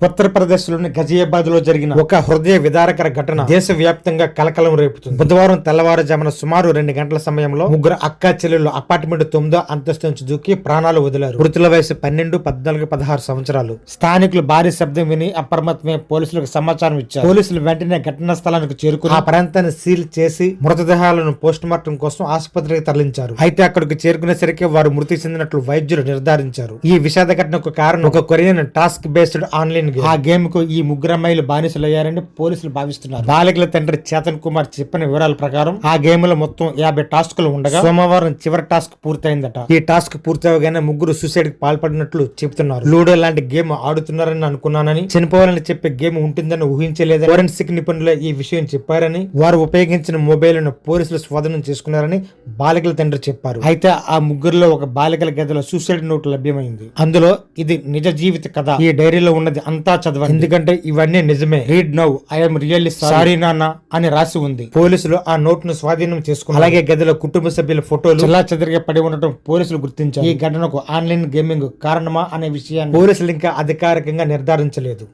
ఉత్తరప్రదేశ్ లోని గజియాబాద్ లో జరిగిన ఒక హృదయ విదారకర ఘటన దేశవ్యాప్తంగా కలకలం రేపుతుంది. బుధవారం తెల్లవారుజామున సుమారు 2 గంటల సమయంలో ముగ్గురు అక్కా చెల్లెళ్లు అపార్ట్మెంట్ 9వ అంతస్తు నుంచి దూకి ప్రాణాలు వదిలారు. మృతుల వయసు 12, 14, 16 సంవత్సరాలు. స్థానికులు భారీ శబ్దం విని అప్రమత్తమై పోలీసులకు సమాచారం ఇచ్చారు. పోలీసులు వెంటనే ఘటనా స్థలానికి చేరుకుని ఆ ప్రాంతాన్ని సీల్ చేసి మృతదేహాలను పోస్ట్ మార్టం కోసం ఆసుపత్రికి తరలించారు. అయితే అక్కడికి చేరుకునేసరికి వారు మృతి చెందినట్లు వైద్యులు నిర్ధారించారు. ఈ విషాద ఘటనకు కారణం ఒక కొరియన్ టాస్క్ బేస్డ్ ఆన్లైన్ ఆ గేమ్ కు ఈ ముగ్గురు అమ్మాయిలు బానిసలయ్యారని పోలీసులు భావిస్తున్నారు. బాలికల తండ్రి చేతన్ కుమార్ చెప్పిన వివరాల ప్రకారం ఆ గేమ్ లో మొత్తం 50 టాస్కులు ఉండగా సోమవారం చివరి టాస్క్ పూర్తయిందట. ఈ టాస్క్ పూర్తవగానే ముగ్గురు సూసైడ్ కి పాల్పడినట్లు చెబుతున్నారు. లూడో లాంటి గేమ్ ఆడుతున్నారని అనుకున్నానని, చనిపోవాలని చెప్పే గేమ్ ఉంటుందని ఊహించలేదని ఫోరెన్సిక్ నిపుణులే ఈ విషయం చెప్పారని, వారు ఉపయోగించిన మొబైల్ ను పోలీసులు స్వాధీనం చేసుకున్నారని బాలికల తండ్రి చెప్పారు. అయితే ఆ ముగ్గురులో ఒక బాలికల గదిలో సూసైడ్ నోట్ లభ్యమైంది. అందులో ఇది నిజ జీవిత కథ, ఈ డైరీలో ఉన్నది అంతా చదవండి, ఎందుకంటే ఇవన్నీ నిజమే, read now, I'm really sorry నాన్న అని రాసి ఉంది. పోలీసులు ఆ నోట్ ను స్వాధీనం చేసుకున్నారు. అలాగే గదిలో కుటుంబ సభ్యుల ఫోటోలు చెల్లాచెదరిగా పడి ఉండటం పోలీసులు గుర్తించారు. ఈ ఘటనకు ఆన్లైన్ గేమింగ్ కారణమా అనే విషయాన్ని పోలీసులు ఇంకా అధికారికంగా నిర్ధారించలేదు.